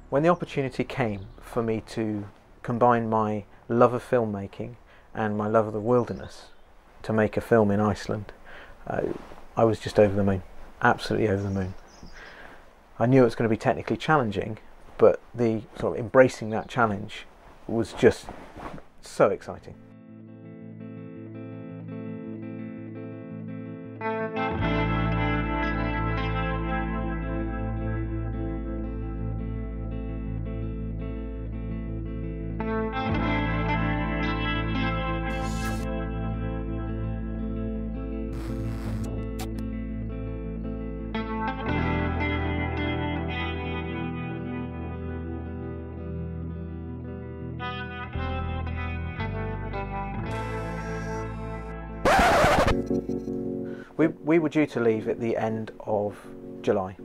When the opportunity came for me to combine my love of filmmaking and my love of the wilderness to make a film in Iceland, I was just over the moon, absolutely over the moon. I knew it was going to be technically challenging, but the sort of embracing that challenge was just so exciting. We were due to leave at the end of July,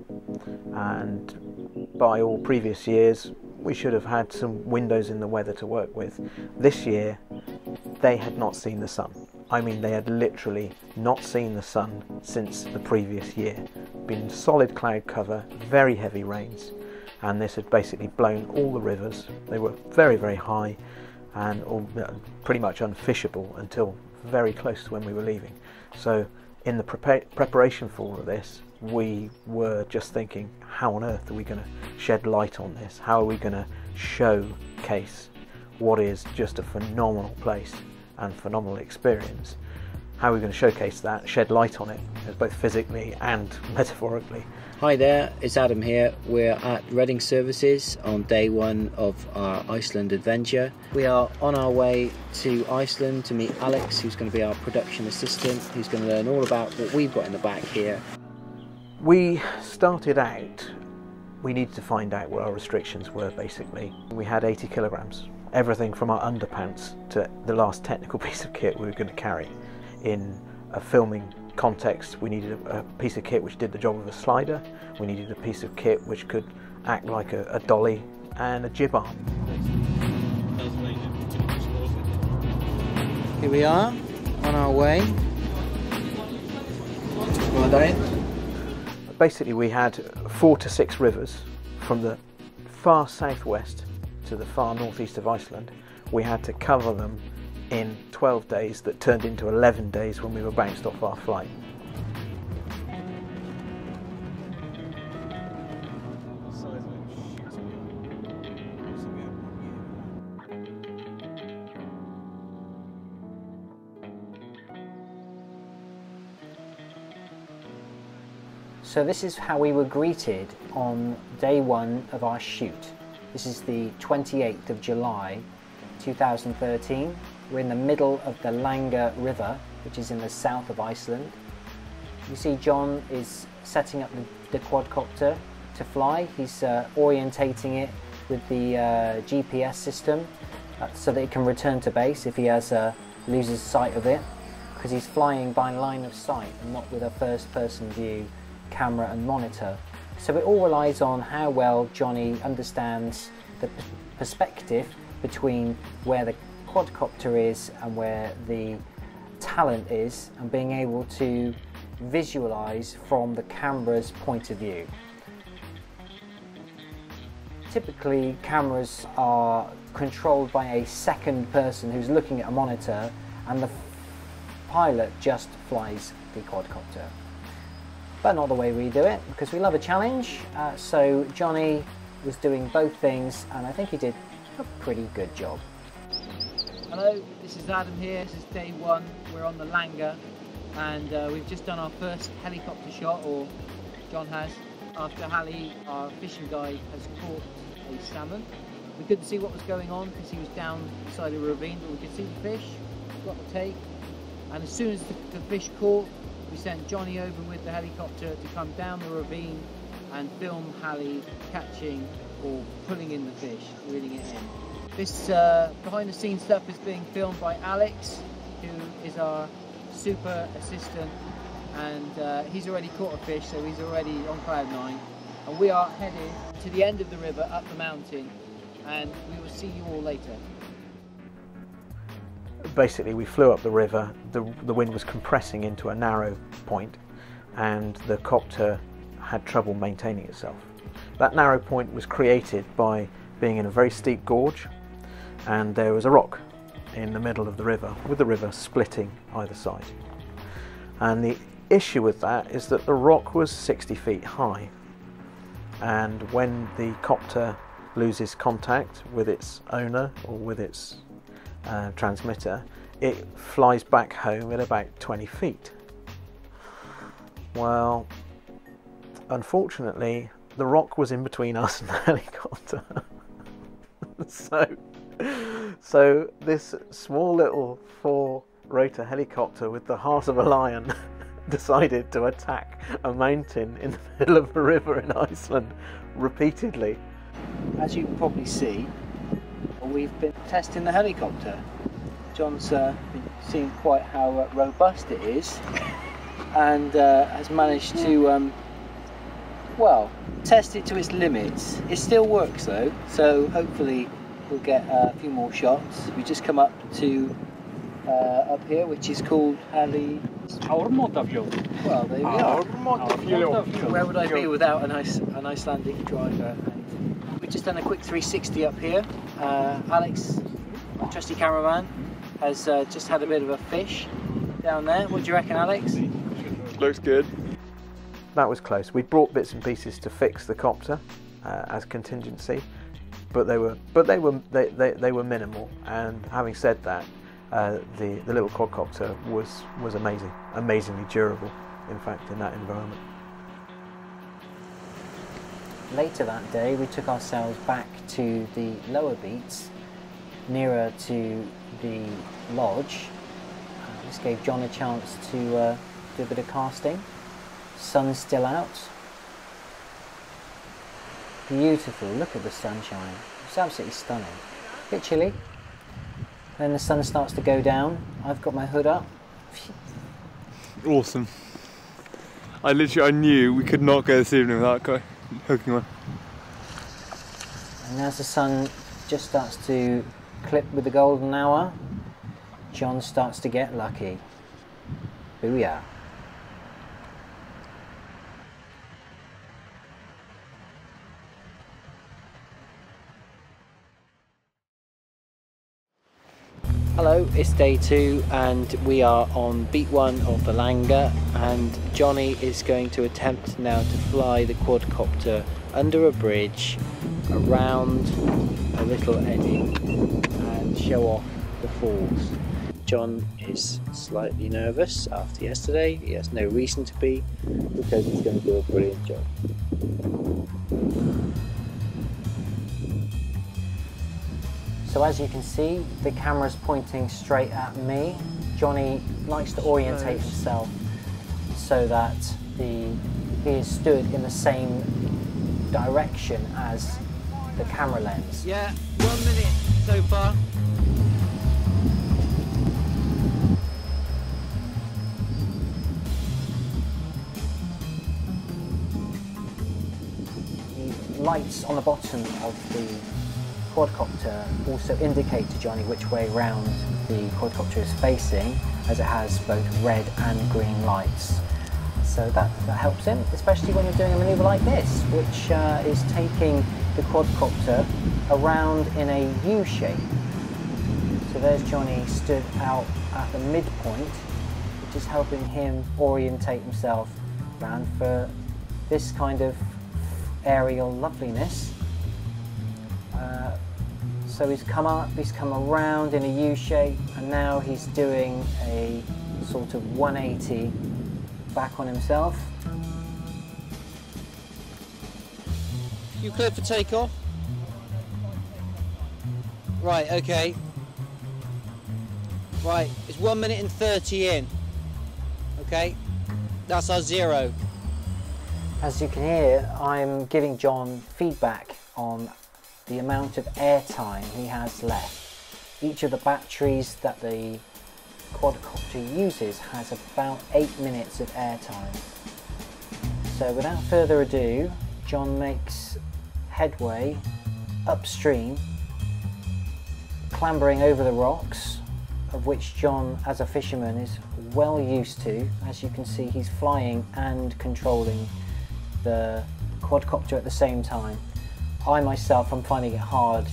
and by all previous years we should have had some windows in the weather to work with. This year they had not seen the sun. I mean, they had literally not seen the sun since the previous year. Been solid cloud cover, very heavy rains, and this had basically blown all the rivers. They were very, very high and pretty much unfishable until very close to when we were leaving. So in the preparation for all of this, we were just thinking, how on earth are we going to shed light on this? How are we going to showcase what is just a phenomenal place and phenomenal experience? How are we going to showcase that, shed light on it, both physically and metaphorically? Hi there, it's Adam here. We're at Reading Services on day one of our Iceland adventure. We are on our way to Iceland to meet Alex, who's going to be our production assistant, who's going to learn all about what we've got in the back here. We started out, we needed to find out what our restrictions were basically. We had 80 kilograms, everything from our underpants to the last technical piece of kit we were going to carry. In a filming context, we needed a piece of kit which did the job of a slider, we needed a piece of kit which could act like a dolly, and a jib arm. Here we are, on our way. Well done. Basically we had 4 to 6 rivers from the far southwest to the far northeast of Iceland. We had to cover them in 12 days that turned into 11 days when we were bounced off our flight. So this is how we were greeted on day one of our shoot. This is the 28th of July 2013. We're in the middle of the Langa River, which is in the south of Iceland. You see John is setting up the quadcopter to fly. He's orientating it with the GPS system so that it can return to base if he loses sight of it, because he's flying by line of sight and not with a first-person view camera and monitor. So it all relies on how well Johnny understands the perspective between where the quadcopter is and where the talent is, and being able to visualize from the camera's point of view. Typically cameras are controlled by a second person who's looking at a monitor, and the pilot just flies the quadcopter. But not the way we do it, because we love a challenge. So Johnny was doing both things, and I think he did a pretty good job. Hello, this is Adam here. This is day one. We're on the Langa, and we've just done our first helicopter shot, or John has, after Hallie, our fishing guide, has caught a salmon. We couldn't see what was going on because he was down the side of a ravine, but we could see the fish, got the take, and as soon as the fish caught, we sent Johnny over with the helicopter to come down the ravine and film Hallie catching or pulling in the fish, reeling it in. This behind the scenes stuff is being filmed by Alex, who is our super assistant, and he's already caught a fish, so he's already on cloud 9. And we are headed to the end of the river, up the mountain, and we will see you all later. Basically we flew up the river, the wind was compressing into a narrow point, and the copter had trouble maintaining itself. That narrow point was created by being in a very steep gorge, and there was a rock in the middle of the river, with the river splitting either side. And the issue with that is that the rock was 60 feet high, and when the copter loses contact with its owner or with its transmitter, it flies back home at about 20 feet. Well, unfortunately, the rock was in between us and the helicopter. So this small little 4-rotor helicopter with the heart of a lion decided to attack a mountain in the middle of a river in Iceland repeatedly. As you can probably see, we've been testing the helicopter. John's been seeing quite how robust it is, and has managed to well, test it to its limits. It still works though, so hopefully we'll get a few more shots. We just come up to up here, which is called Well, there we are. Where would I be without an Icelandic driver? And we've just done a quick 360 up here. Alex, our trusty cameraman, has just had a bit of a fish down there. What do you reckon, Alex? Looks good. That was close. We brought bits and pieces to fix the copter as contingency, but they were minimal. And having said that, the little quadcopter was amazingly durable. In fact, in that environment. Later that day, we took ourselves back to the lower beats, nearer to the lodge. This gave John a chance to do a bit of casting. Sun's still out. Beautiful, look at the sunshine. It's absolutely stunning. A bit chilly. Then the sun starts to go down. I've got my hood up. Awesome. I knew we could not go this evening without hooking one. And as the sun just starts to clip with the golden hour, John starts to get lucky. Booyah. Hello, it's day 2 and we are on beat 1 of the Langer, and Johnny is going to attempt now to fly the quadcopter under a bridge around a little eddy and show off the falls. John is slightly nervous after yesterday. He has no reason to be, because he's going to do a brilliant job. So as you can see, the camera's pointing straight at me. Johnny likes to orientate himself so that he is stood in the same direction as the camera lens. Yeah, 1 minute so far. The lights on the bottom of the quadcopter also indicate to Johnny which way round the quadcopter is facing, as it has both red and green lights. So that helps him, especially when you're doing a manoeuvre like this, which is taking the quadcopter around in a U shape. So there's Johnny stood out at the midpoint, which is helping him orientate himself around for this kind of aerial loveliness. So he's come up, he's come around in a U shape, and now he's doing a sort of 180 back on himself. You clear for takeoff? Right, okay. Right, it's 1 minute and 30 in. Okay, that's our 0. As you can hear, I'm giving John feedback on the amount of airtime he has left. Each of the batteries that the quadcopter uses has about 8 minutes of airtime. So without further ado, John makes headway upstream, clambering over the rocks, of which John, as a fisherman, is well used to. As you can see, he's flying and controlling the quadcopter at the same time. I myself am finding it hard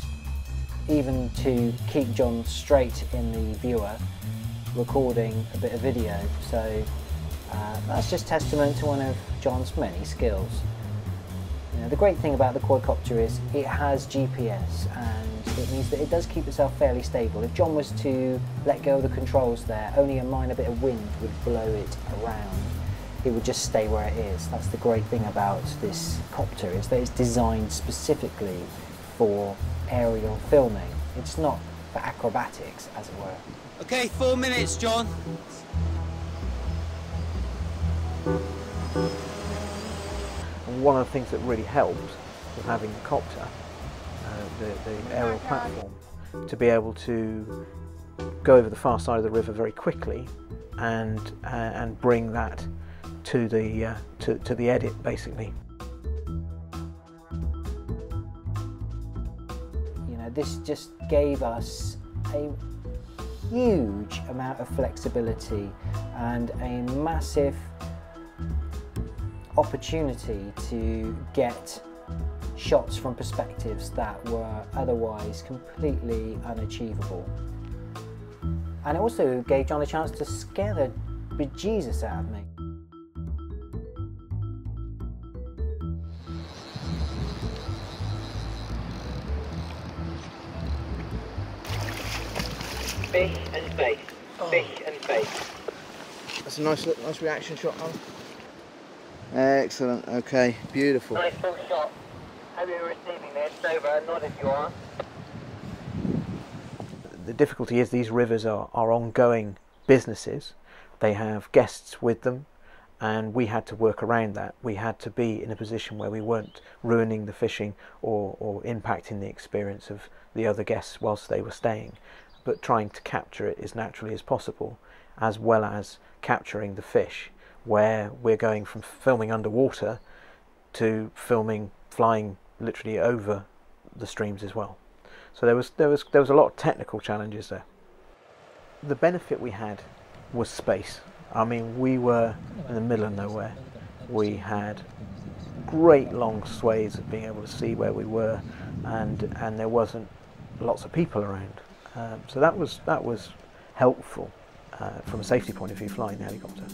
even to keep John straight in the viewer, recording a bit of video, so that's just testament to one of John's many skills. You know, the great thing about the quadcopter is it has GPS, and it means that it does keep itself fairly stable. If John was to let go of the controls there, only a minor bit of wind would blow it around. It would just stay where it is. That's the great thing about this copter, is that it's designed specifically for aerial filming. It's not for acrobatics, as it were. Okay, 4 minutes, John. And one of the things that really helped with having the copter, the aerial platform, to be able to go over the far side of the river very quickly and bring that to the edit, basically. You know, this just gave us a huge amount of flexibility and a massive opportunity to get shots from perspectives that were otherwise completely unachievable. And it also gave John a chance to scare the bejesus out of me. Fish and face. Fish and face. That's a nice reaction shot, Alan. Excellent. Okay, beautiful. Nice full shot. Hope you're receiving this. Over. Nod if you are. The difficulty is these rivers are ongoing businesses. They have guests with them, and we had to work around that. We had to be in a position where we weren't ruining the fishing or impacting the experience of the other guests whilst they were staying, but trying to capture it as naturally as possible, as well as capturing the fish, where we're going from filming underwater to filming flying literally over the streams as well. So there was a lot of technical challenges there. The benefit we had was space. I mean, we were in the middle of nowhere. We had great long swathes of being able to see where we were, and there wasn't lots of people around. So that was helpful from a safety point of view, flying the helicopter.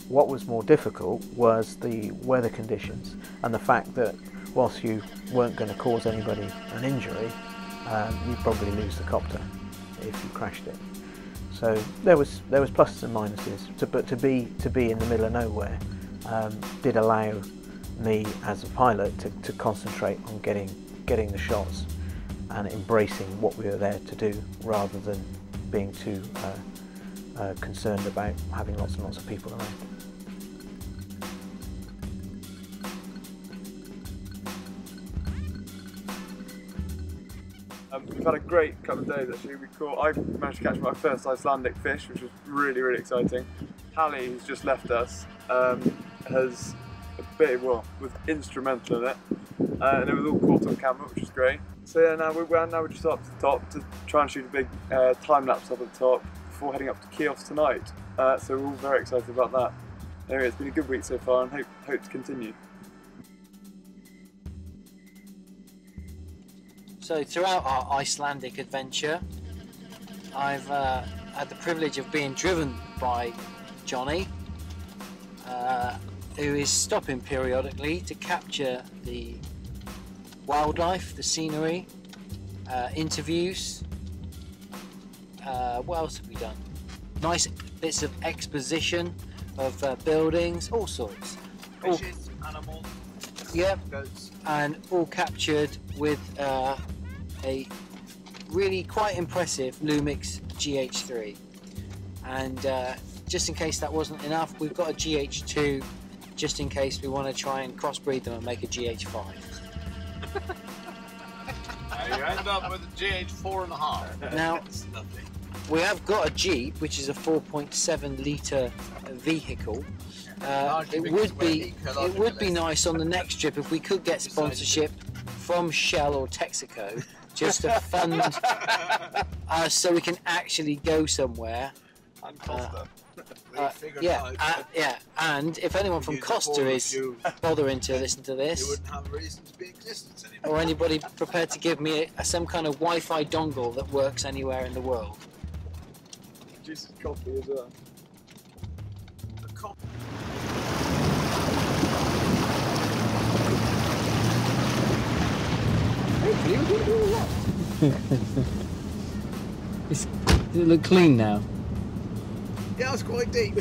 What was more difficult was the weather conditions and the fact that whilst you weren't going to cause anybody an injury, you'd probably lose the copter if you crashed it. So there was pluses and minuses, but to be in the middle of nowhere did allow me as a pilot to concentrate on getting the shots and embracing what we were there to do, rather than being too concerned about having lots and lots of people around. We've had a great couple of days actually. I managed to catch my first Icelandic fish, which was really, really exciting. Hallie, who's just left us, has was instrumental in it, and it was all caught on camera, which was great. So yeah, now we're just up to the top to try and shoot a big time lapse up at the top before heading up to Chios tonight. So we're all very excited about that. Anyway, it's been a good week so far, and hope to continue. So throughout our Icelandic adventure, I've had the privilege of being driven by Johnny, who is stopping periodically to capture the wildlife, the scenery, interviews. What else have we done? Nice bits of exposition of buildings, all sorts. Fishes, animals, yep, goats. And all captured with a really quite impressive Lumix GH3. And just in case that wasn't enough, we've got a GH2 just in case we want to try and crossbreed them and make a GH5. You end up with a GH4.5. Now, we have got a Jeep, which is a 4.7 litre vehicle. It would be nice on the next trip if we could get sponsorship from Shell or Texaco, just to fund us so we can actually go somewhere. Yeah, and if anyone from Costa is bothering to listen to this, you wouldn't have a reason to be in existence anymore. or anybody prepared to give me some kind of Wi-Fi dongle that works anywhere in the world. Juice's coffee as well. Does it look clean now? Yeah, it's quite deep.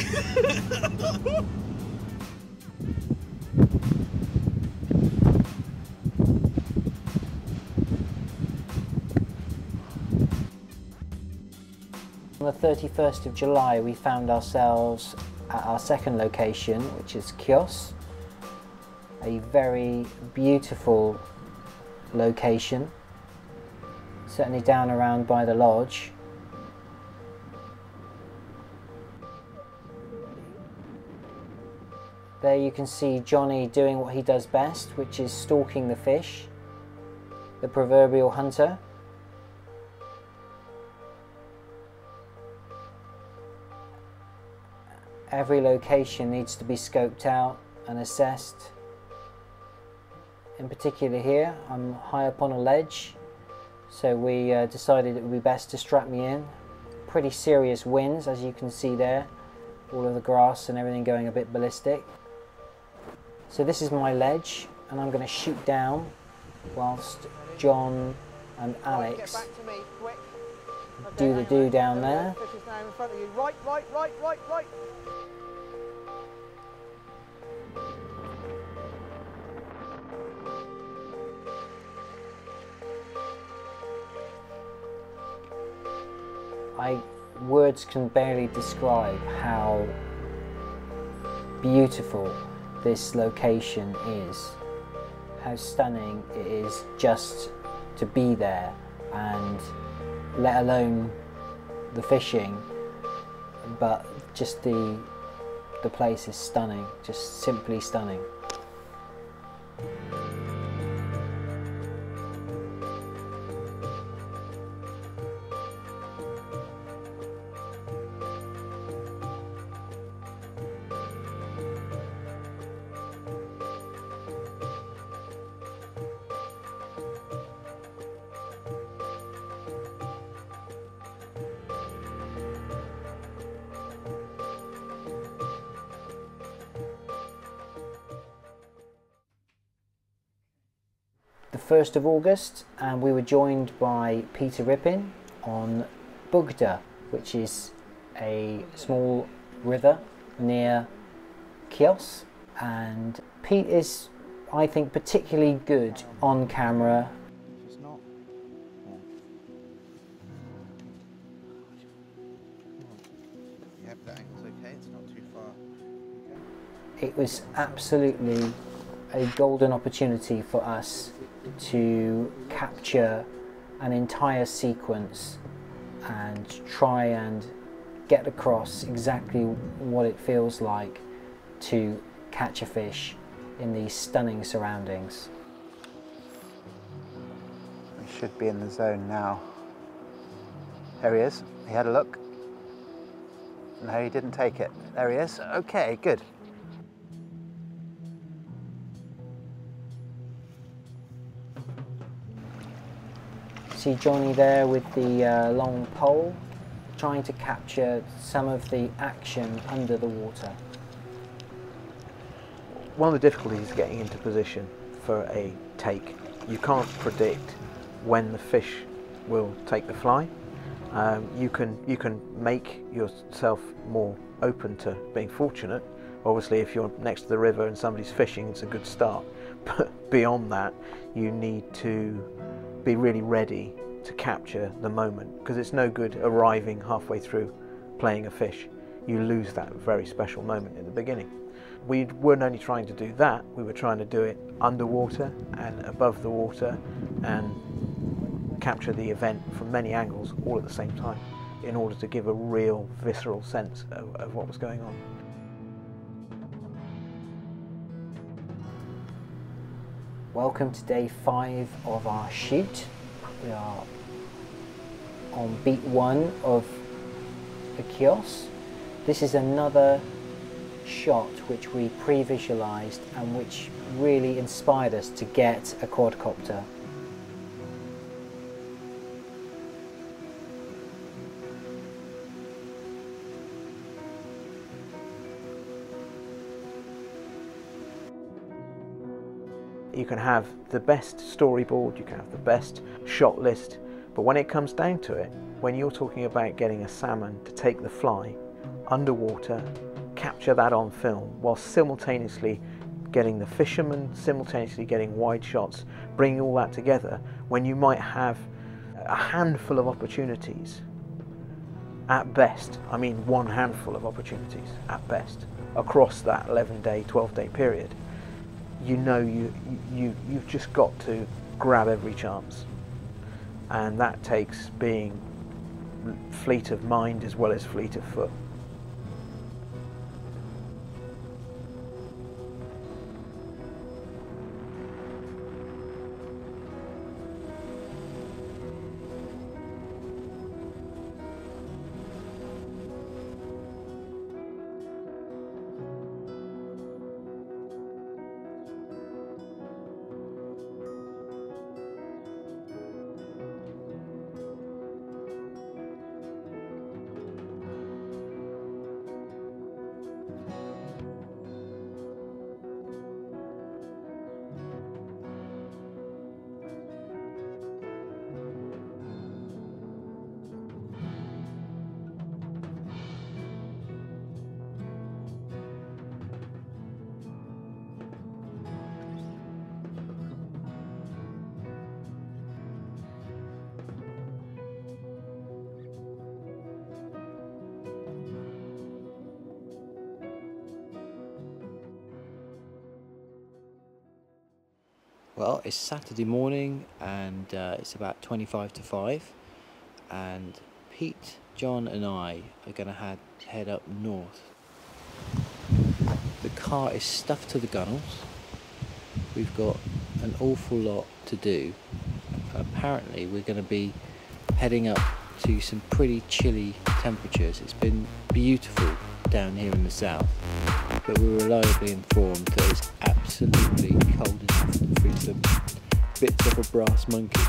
On the 31st of July we found ourselves at our second location, which is Chios, a very beautiful location, certainly down around by the lodge. There you can see Johnny doing what he does best, which is stalking the fish, the proverbial hunter. Every location needs to be scoped out and assessed. In particular here, I'm high up on a ledge, so we decided it would be best to strap me in. Pretty serious winds, as you can see there, all of the grass and everything going a bit ballistic. So this is my ledge, and I'm going to shoot down whilst John and Alex do the do down there. Right. Words can barely describe how beautiful this location is, how stunning it is just to be there, and let alone the fishing, but just the place is stunning, just simply stunning. The 1st of August, and we were joined by Peter Rippin on Bugda, which is a small river near Chios, and Pete is, I think, particularly good on camera. It's not. Yeah, that angle's okay, it's not too far. It was absolutely a golden opportunity for us to capture an entire sequence and try and get across exactly what it feels like to catch a fish in these stunning surroundings. We should be in the zone now. There he is. He had a look. No, he didn't take it. There he is. Okay, good. See Johnny there with the long pole, trying to capture some of the action under the water. One of the difficulties is getting into position for a take. You can't predict when the fish will take the fly. You can make yourself more open to being fortunate. Obviously, if you're next to the river and somebody's fishing, it's a good start. But beyond that, you need to be really ready to capture the moment, because it's no good arriving halfway through playing a fish. You lose that very special moment in the beginning. We weren't only trying to do that, we were trying to do it underwater and above the water and capture the event from many angles all at the same time in order to give a real visceral sense of what was going on. Welcome to day 5 of our shoot. We are on beat 1 of the Chios. This is another shot which we pre-visualized and which really inspired us to get a quadcopter. You can have the best storyboard, you can have the best shot list, but when it comes down to it, when you're talking about getting a salmon to take the fly underwater, capture that on film, while simultaneously getting the fisherman, simultaneously getting wide shots, bringing all that together, when you might have a handful of opportunities, at best, I mean one handful of opportunities, at best, across that 11-day, 12-day period, you know you've just got to grab every chance. And that takes being fleet of mind as well as fleet of foot. Well, it's Saturday morning and it's about 25 to 5, and Pete, John and I are going to head up north. The car is stuffed to the gunnels. We've got an awful lot to do. Apparently we're going to be heading up to some pretty chilly temperatures. It's been beautiful down here in the south, but we were reliably informed that it's absolutely cold enough to freeze the bits of a brass monkey.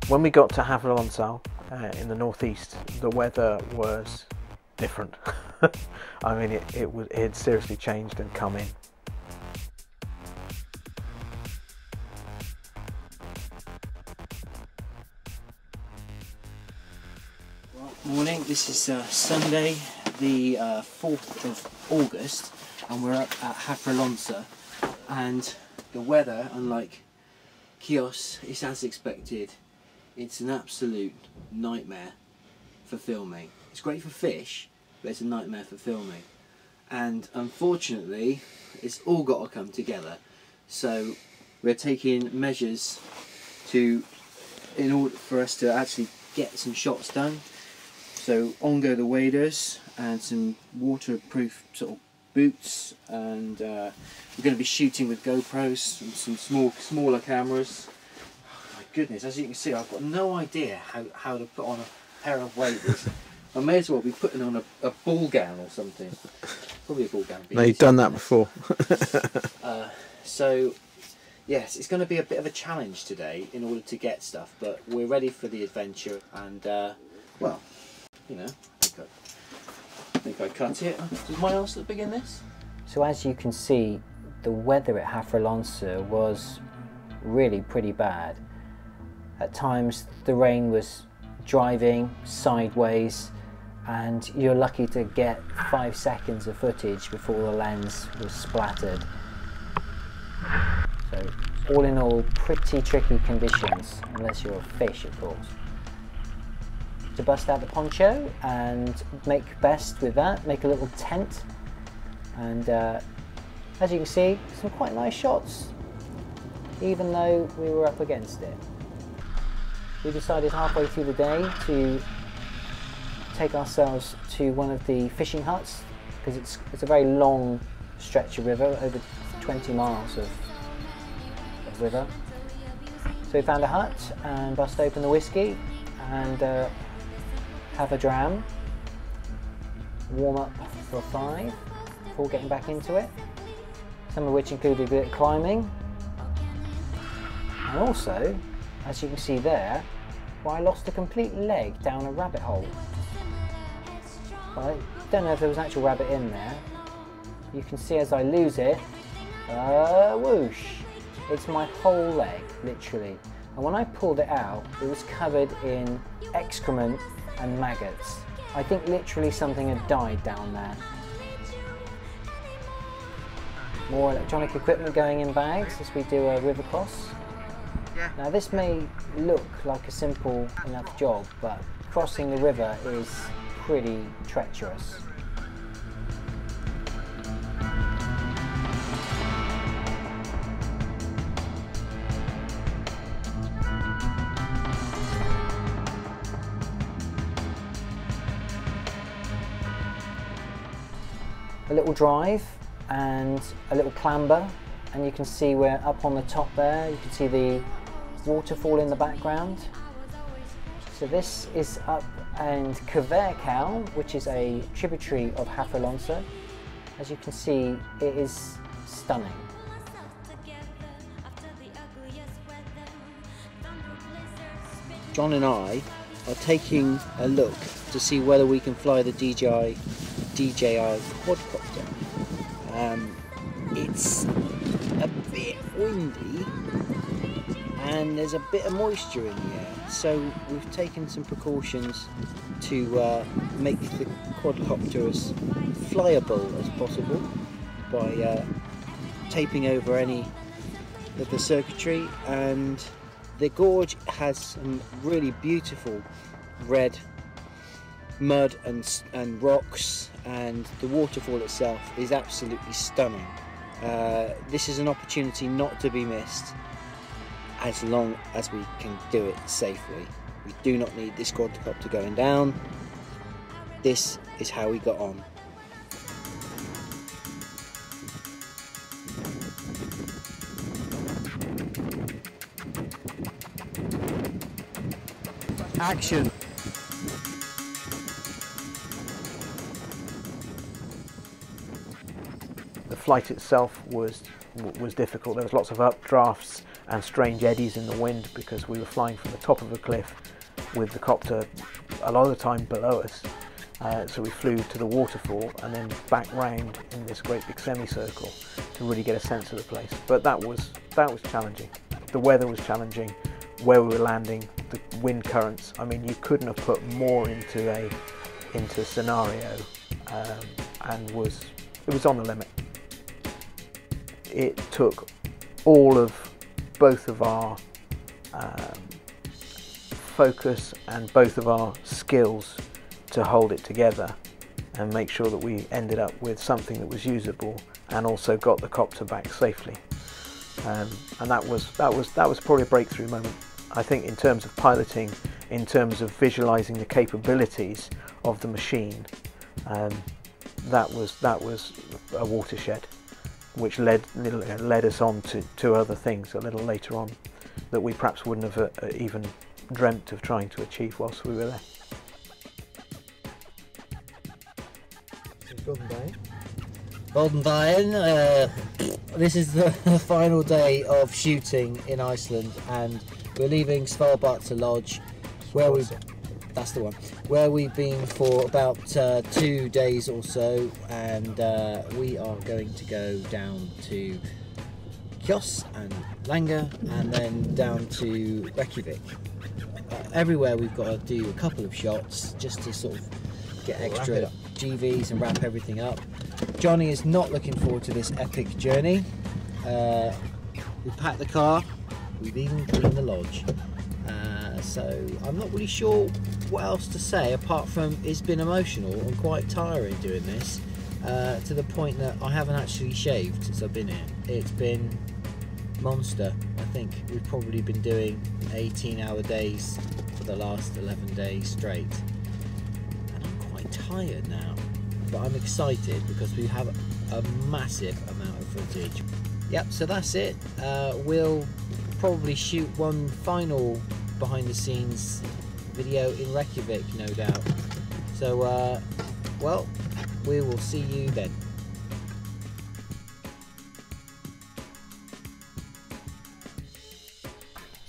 When we got to Havelonsal in the northeast, the weather was different. I mean, it had seriously changed and come in. Well, morning, this is Sunday the 4th of August, and we're up at Havelonsal, and the weather, unlike Chios, is as expected. It's an absolute nightmare for filming. It's great for fish, but it's a nightmare for filming. And unfortunately, it's all got to come together. So we're taking measures in order for us to actually get some shots done. So on go the waders and some waterproof sort of boots, and we're going to be shooting with GoPros and some smaller cameras. Goodness, as you can see, I've got no idea how to put on a pair of waders. I may as well be putting on a ball gown or something. Probably a ball gown. No, you've done that before. So Yes, it's going to be a bit of a challenge today in order to get stuff, but we're ready for the adventure. And well, you know, I think I cut it. Does my arse look big in this? So as you can see, the weather at Hafrelonsa was really pretty bad. At times the rain was driving sideways, and you're lucky to get 5 seconds of footage before the lens was splattered. So all in all, pretty tricky conditions, unless you're a fish, of course. To bust out the poncho and make best with that, make a little tent, and as you can see, some quite nice shots, even though we were up against it. We decided halfway through the day to take ourselves to one of the fishing huts, because it's a very long stretch of river, over 20 miles of river. So we found a hut and bust open the whiskey and have a dram, warm up for 5 before getting back into it, some of which included a bit of climbing, and also, as you can see there, well, I lost a complete leg down a rabbit hole. Well, I don't know if there was an actual rabbit in there. You can see as I lose it, whoosh, it's my whole leg, literally. And when I pulled it out, it was covered in excrement and maggots. I think literally something had died down there. More electronic equipment going in bags as we do a river cross. Now this may look like a simple enough job, but crossing the river is pretty treacherous. A little drive and a little clamber, and you can see we're up on the top there. You can see the waterfall in the background. So this is up in Kverkau, which is a tributary of Hafrelonsa. As you can see, it is stunning. John and I are taking a look to see whether we can fly the DJI quadcopter. It's a bit windy and there's a bit of moisture in the air, so we've taken some precautions to make the quadcopter as flyable as possible by taping over any of the circuitry. And the gorge has some really beautiful red mud and rocks, and the waterfall itself is absolutely stunning. This is an opportunity not to be missed, as long as we can do it safely. We do not need this quadcopter going down. This is how we got on. Action! The flight itself was difficult. There was lots of updrafts and strange eddies in the wind because we were flying from the top of a cliff with the copter a lot of the time below us. So we flew to the waterfall and then back round in this great big semicircle to really get a sense of the place. But that was challenging. The weather was challenging, where we were landing, the wind currents. I mean, you couldn't have put more into a scenario, and it was on the limit. It took all of both of our focus and both of our skills to hold it together and make sure that we ended up with something that was usable and also got the copter back safely. And that was probably a breakthrough moment. I think in terms of piloting, in terms of visualizing the capabilities of the machine, that was a watershed, which led us on to other things a little later on that we perhaps wouldn't have even dreamt of trying to achieve whilst we were there. Boldenbein. This is the final day of shooting in Iceland, and we're leaving Svalbard Lodge, where that's the one, where we've been for about 2 days or so, and we are going to go down to Kjos and Langa, and then down to Reykjavik. Everywhere we've got to do a couple of shots just to sort of get extra GVs and wrap everything up. Johnny is not looking forward to this epic journey. We've packed the car, we've even cleaned the lodge. So I'm not really sure what else to say apart from it's been emotional and quite tiring doing this, to the point that I haven't actually shaved since I've been here. It's been monster. I think we've probably been doing 18-hour days for the last 11 days straight, and I'm quite tired now, but I'm excited because we have a massive amount of footage. Yep, so that's it. We'll probably shoot one final behind the scenes video in Reykjavik, no doubt. So well, we will see you then.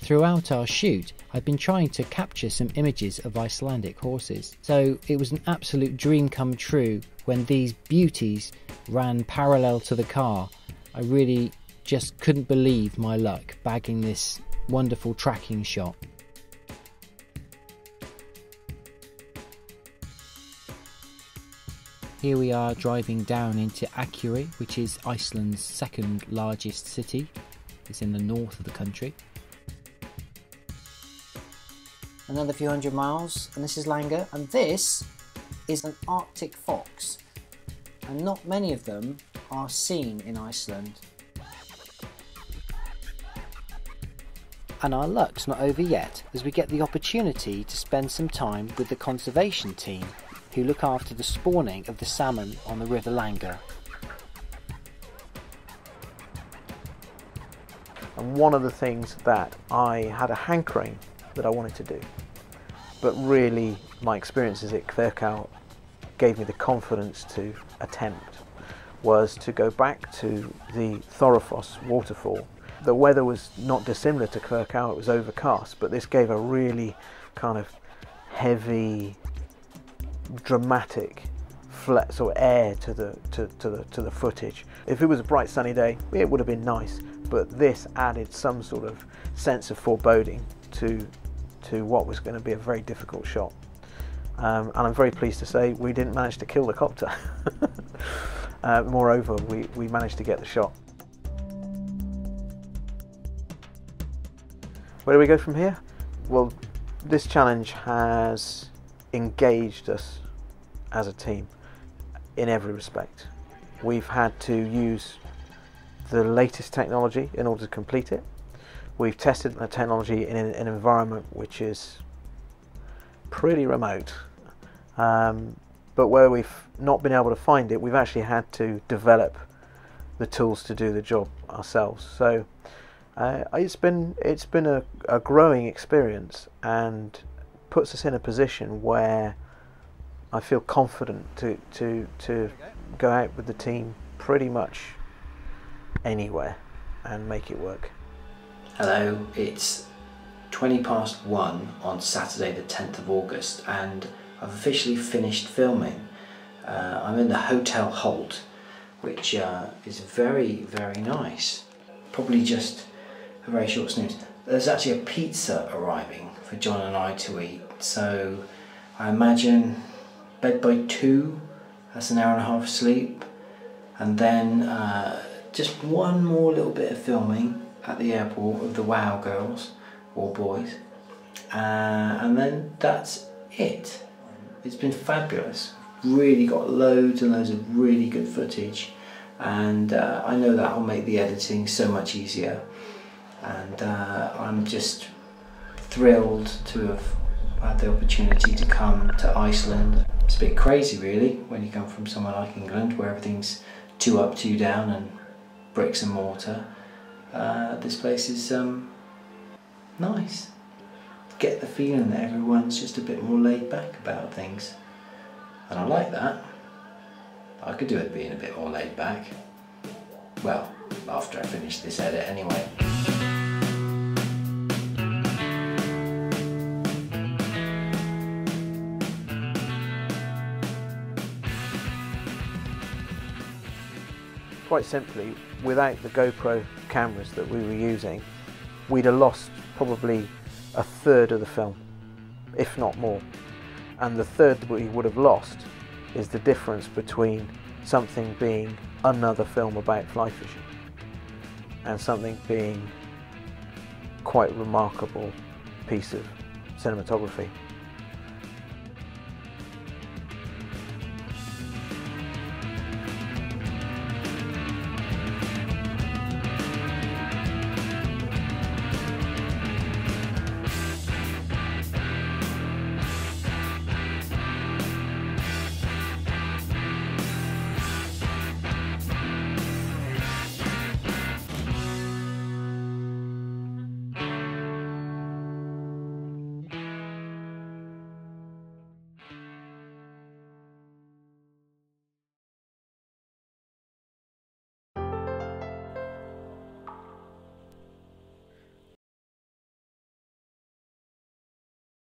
Throughout our shoot, I've been trying to capture some images of Icelandic horses, so it was an absolute dream come true when these beauties ran parallel to the car. I really just couldn't believe my luck bagging this wonderful tracking shot. Here we are driving down into Akurey, which is Iceland's second largest city. It's in the north of the country. Another few hundred miles, and this is Langa, and this is an Arctic fox, and not many of them are seen in Iceland. And our luck's not over yet, as we get the opportunity to spend some time with the conservation team who look after the spawning of the salmon on the River Langa. And one of the things that I had a hankering that I wanted to do, but really my experiences at Kverkau gave me the confidence to attempt, was to go back to the Thorafoss waterfall. The weather was not dissimilar to Kverkau, it was overcast, but this gave a really kind of heavy, dramatic sort of air to the footage. If it was a bright sunny day, it would have been nice, but this added some sort of sense of foreboding to what was going to be a very difficult shot. And I'm very pleased to say we didn't manage to kill the copter. Moreover, we managed to get the shot. Where do we go from here? Well, this challenge has engaged us as a team in every respect. We've had to use the latest technology in order to complete it. We've tested the technology in an environment which is pretty remote, but where we've not been able to find it, we've actually had to develop the tools to do the job ourselves. So it's been a growing experience, and puts us in a position where I feel confident to go out with the team pretty much anywhere and make it work. Hello, it's 1:20 on Saturday the 10th of August, and I've officially finished filming. I'm in the Hotel Holt, which is very, very nice. Probably just a very short snooze. There's actually a pizza arriving for John and I to eat, so I imagine bed by 2, that's an hour and a half sleep, and then just one more little bit of filming at the airport of the Wow girls or boys, and then that's it. It's been fabulous. Really got loads and loads of really good footage, and I know that will make the editing so much easier, and I'm just thrilled to have had the opportunity to come to Iceland. It's a bit crazy really when you come from somewhere like England where everything's 2 up 2 down and bricks and mortar. This place is nice. Get the feeling that everyone's just a bit more laid back about things, and I like that. I could do it being a bit more laid back. Well, after I finish this edit anyway. Quite simply, without the GoPro cameras that we were using, we'd have lost probably a third of the film, if not more. And the third that we would have lost is the difference between something being another film about fly fishing and something being quite a remarkable piece of cinematography.